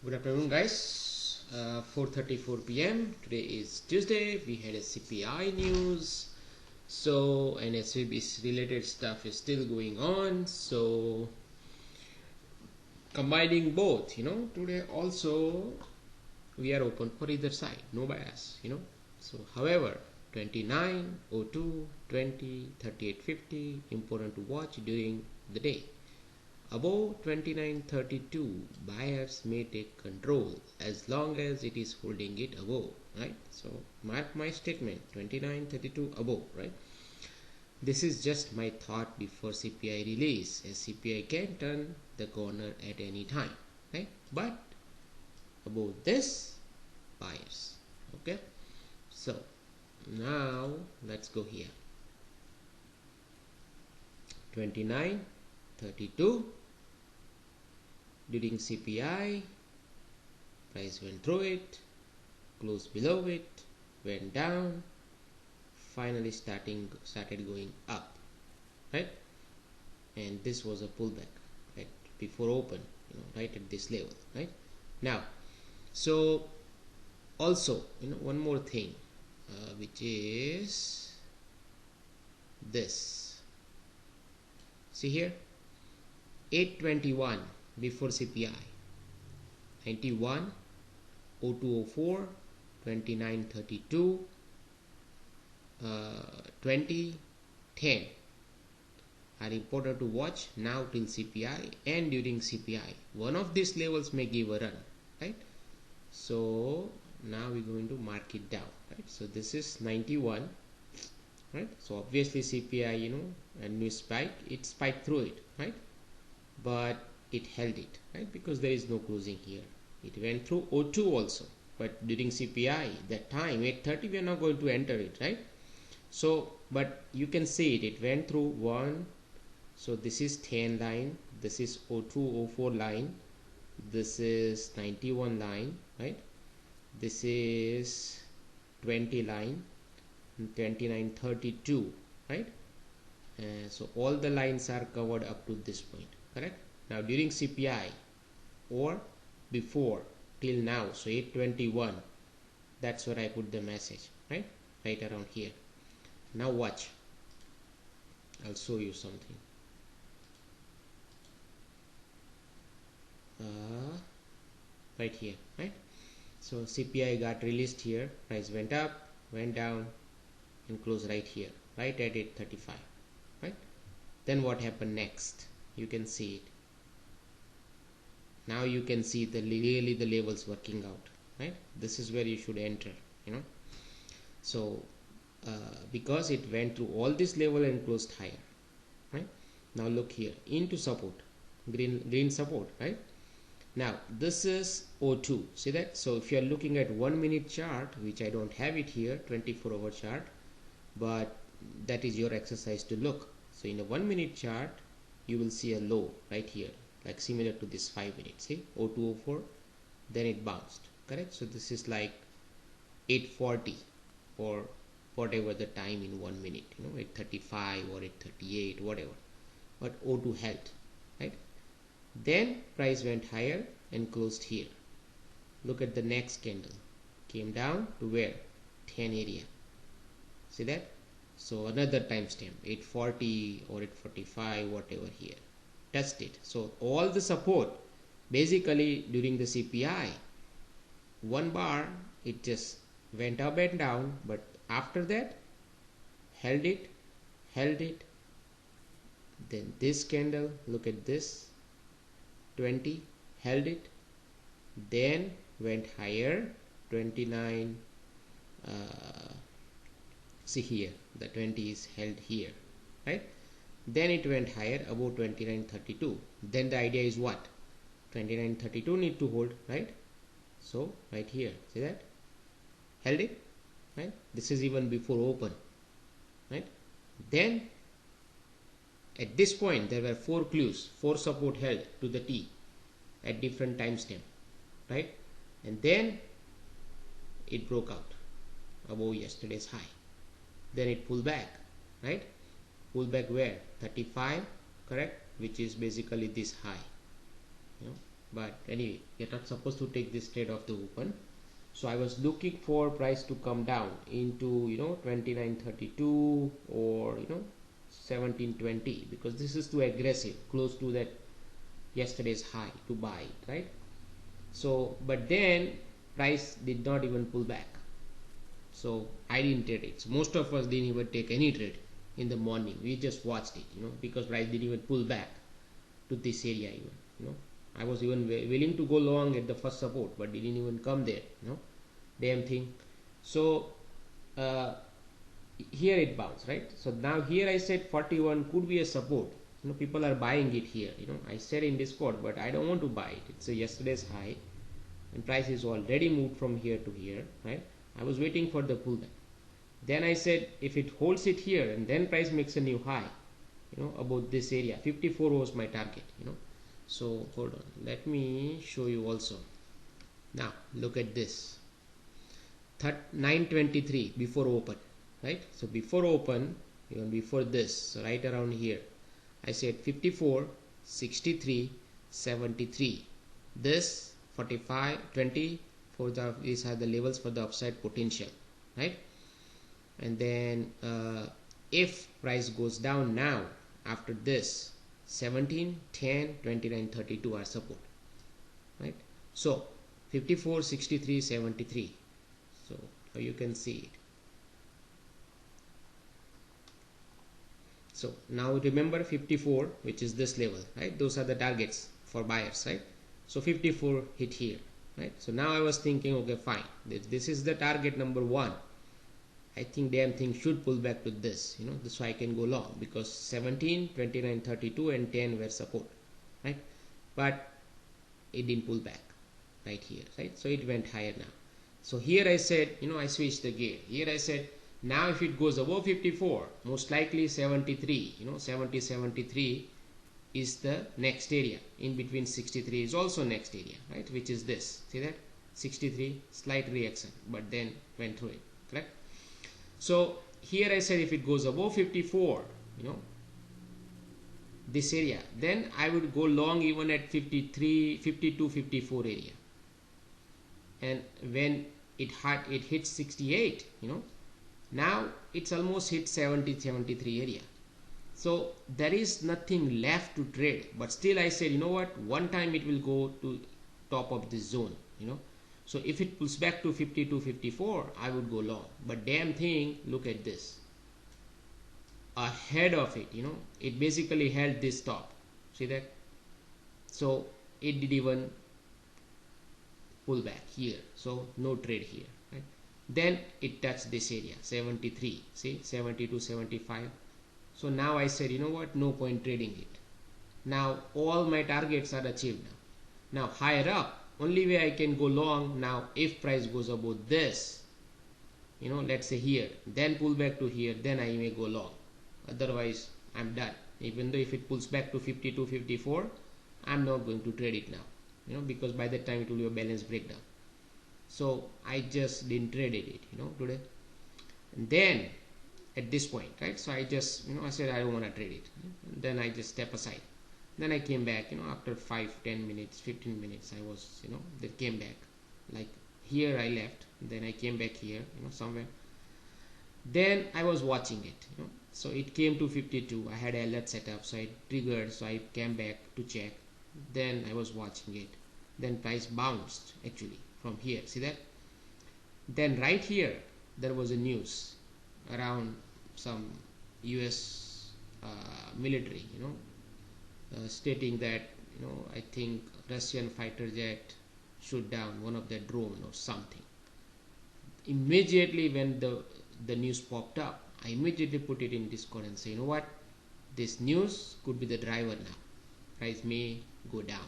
Good afternoon, guys. 4:34 p.m. Today is Tuesday. We had a CPI news, so and SVB's related stuff is still going on. So combining both, today also we are open for either side, no bias. So, however, 29, 02, 20, 38.50 important to watch during the day. Above 29.32, buyers may take control as long as it is holding it above, right? So mark my statement, 29.32 above, right? This is just my thought before CPI release, as CPI can turn the corner at any time, right? But above this, buyers, okay? So now let's go here. 29.32. During CPI, price went through it, closed below it, went down, finally started going up, right? And this was a pullback, right, before open, right at this level, right? Now, so also, one more thing, which is this. See here, 821 before CPI, 91, 0204, 29.32, 20, 10 are important to watch now till CPI and during CPI. One of these levels may give a run, right? So now we're going to mark it down, right? So this is 91, right? So obviously CPI, and new spike, it spiked through it, right? But it held it, right? Because there is no closing here. It went through 02 also, but during CPI, that time 8:30, we are not going to enter it, right? So, but you can see it went through 1. So this is 10 line, this is 02, 04 line, this is 91 line, right? This is 20 line, 29.32, right? So all the lines are covered up to this point, correct? Now during CPI or before till now, so 821, that's where I put the message, right around here. Now watch, I'll show you something. Right here, right? So CPI got released here, price went up, went down, and closed right here, right at 835, right? Then what happened next? You can see it. Now you can see really the levels working out, right? This is where you should enter, So because it went through all this level and closed higher, right? Now look here, into support, green support, right? Now this is 02, see that? So if you are looking at 1 minute chart, which I don't have it here, 24-hour chart, but that is your exercise to look. So in a 1 minute chart, you will see a low right here, like similar to this 5 minutes, see, 0204, then it bounced, correct? So this is like 840 or whatever the time in 1 minute, 835 or 838, whatever, but 02 held, right? Then price went higher and closed here. Look at the next candle, came down to where? 10 area, see that? So another timestamp, 840 or 845, whatever here, touched it. So all the support basically during the CPI, one bar, it just went up and down, but after that held it. Then this candle, look at this, 20, held it, then went higher, 29, see here, the 20 is held here, right? Then it went higher above 29.32. Then the idea is what? 29.32 need to hold, right? So right here, see that? Held it, right? This is even before open, right? Then at this point there were 4 clues, 4 support held to the T at different timestamp, right? And then it broke out above yesterday's high. Then it pulled back, right? Pull back where? 35, correct? Which is basically this high, but anyway, you're not supposed to take this trade off the open. So I was looking for price to come down into 29.32 or 17.20, because this is too aggressive, close to that yesterday's high to buy it, right? So but then price did not even pull back, so I didn't trade it. So most of us didn't even take any trade in the morning. We just watched it, because price didn't even pull back to this area even. I was even willing to go long at the first support, but didn't even come there. Damn thing. So here it bounced, right? So now here I said 41 could be a support. People are buying it here. I said in Discord, but I don't want to buy it. It's a yesterday's high, and price is already moved from here to here, right? I was waiting for the pullback. Then I said if it holds it here and then price makes a new high, about this area, 54 was my target. So hold on, let me show you also. Now look at this, 923 before open, right? So before open, even before this, so right around here, I said 54, 63, 73. This 45, 20 for the, these are the levels for the upside potential, right? And then if price goes down now after this, 17, 10, 29, 32 are support, right? So 54, 63, 73. So you can see it. So now remember 54, which is this level, right? Those are the targets for buyers, right? So 54 hit here, right? So now I was thinking, okay, fine, this is the target number 1. I think damn thing should pull back to this, this way I can go long, because 17, 29, 32 and 10 were support, right? But it didn't pull back right here, right? So it went higher now. So here I said, I switched the gear. Here I said, now if it goes above 54, most likely 73, 70, 73 is the next area. In between 63 is also next area, right? Which is this, see that? 63, slight reaction, but then went through it, correct? So here I said if it goes above 54, this area, then I would go long even at 53, 52, 54 area. And when it hit 68, now it's almost hit 70, 73 area. So there is nothing left to trade, but still I said, what, one time it will go to top of this zone, So if it pulls back to 52, 54, I would go long. But damn thing, look at this. Ahead of it, it basically held this top. See that? So it didn't even pull back here. So no trade here, right? Then it touched this area, 73. See, 72, 75. So now I said, what? No point trading it. Now all my targets are achieved now. Now higher up, only way I can go long now if price goes above this, let's say here, then pull back to here, then I may go long. Otherwise I'm done. Even though if it pulls back to 52, 54, I'm not going to trade it now, because by that time it will be a balance breakdown. So I just didn't trade it, today. And then at this point, right, so I just, I said I don't want to trade it. And then I just step aside. Then I came back, after 5, 10 minutes, 15 minutes, I was, they came back. Like here I left, then I came back here, somewhere. Then I was watching it, So it came to 52. I had alert set up, so I triggered, so I came back to check. Then I was watching it. Then price bounced actually from here. See that? Then right here, there was a news around some US military, stating that I think Russian fighter jet shoot down one of their drone or something. Immediately when the news popped up, I immediately put it in Discord and say, what, this news could be the driver now. Price may go down.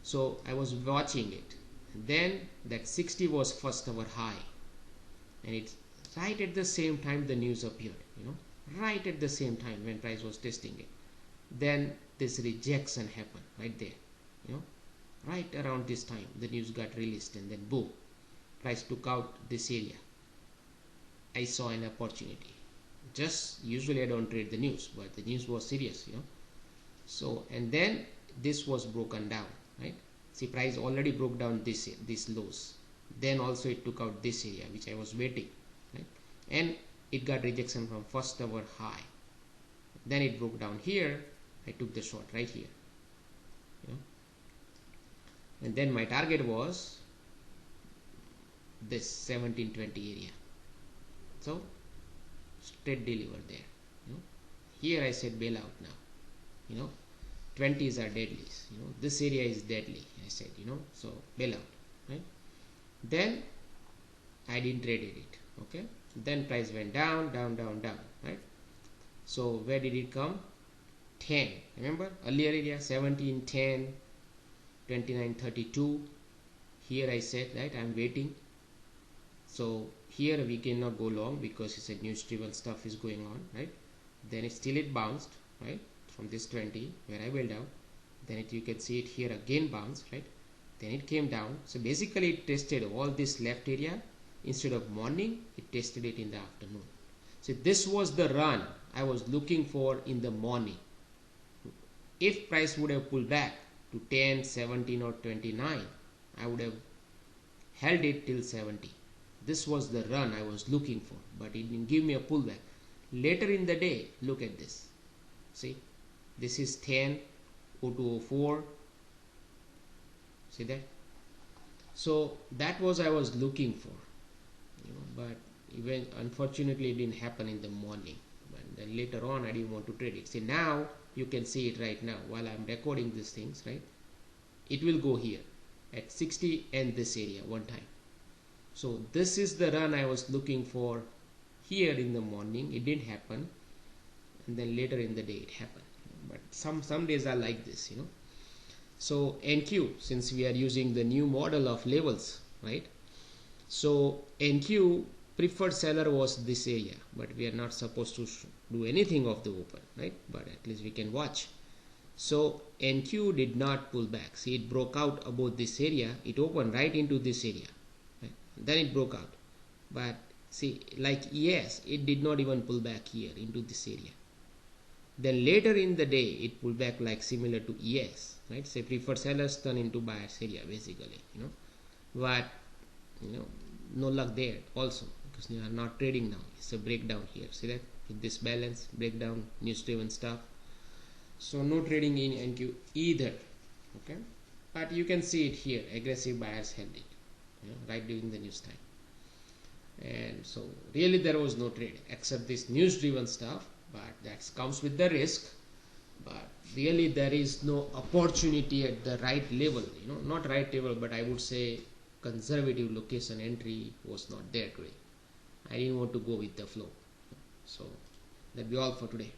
So I was watching it. And then that 60 was first our high, and it's right at the same time the news appeared. Right at the same time when price was testing it. Then this rejection happened right there, right around this time the news got released, and then boom, price took out this area. I saw an opportunity. Just usually I don't trade the news, but the news was serious, So and then this was broken down, right? See, price already broke down this lows, then also it took out this area which I was waiting, right? And it got rejection from first hour high, then it broke down here. I took the short right here, you know, and then my target was this 1720 area, so straight deliver there, you know. Here I said bail out now, you know, 20s are deadly, you know, this area is deadly, I said, you know, so bail out, right? Then I didn't traded it, okay. Then price went down, down, down, down, right? So where did it come? 10, remember earlier area 17, 10, 29, 32. Here I said, right, I'm waiting. So here we cannot go long because it's a news driven stuff is going on, right? Then it bounced, right, from this 20 where I went down. Then you can see it here again bounced, right? Then it came down. So basically it tested all this left area. Instead of morning, it tested it in the afternoon. So this was the run I was looking for in the morning. If price would have pulled back to 10, 17 or 29, I would have held it till 70. This was the run I was looking for, but it didn't give me a pullback. Later in the day, look at this. See, this is 10, 0204. See that? So that was I was looking for, you know, but even unfortunately it didn't happen in the morning. But then later on I didn't want to trade it. See, now you can see it right now while I'm recording these things, right? It will go here at 60 and this area one time. So this is the run I was looking for here in the morning. It didn't happen, and then later in the day it happened. But some days are like this, you know. So NQ, since we are using the new model of levels, right? So NQ preferred seller was this area, but we are not supposed to do anything of the open, right? But at least we can watch. So NQ did not pull back. See, it broke out above this area. It opened right into this area, right? Then it broke out. But see, like ES, it did not even pull back here into this area. Then later in the day, it pulled back like similar to ES, right? Say preferred sellers turn into buyers area basically, you know. But you know, no luck there also because you are not trading now. It's a breakdown here. See that? With this balance, breakdown, news driven stuff. So no trading in NQ either, okay. But you can see it here. Aggressive buyers held it, you know, right during the news time. And so really there was no trade except this news driven stuff, but that comes with the risk. But really there is no opportunity at the right level, you know, not right level, but I would say conservative location entry was not there today. I didn't want to go with the flow. So that'll be all for today.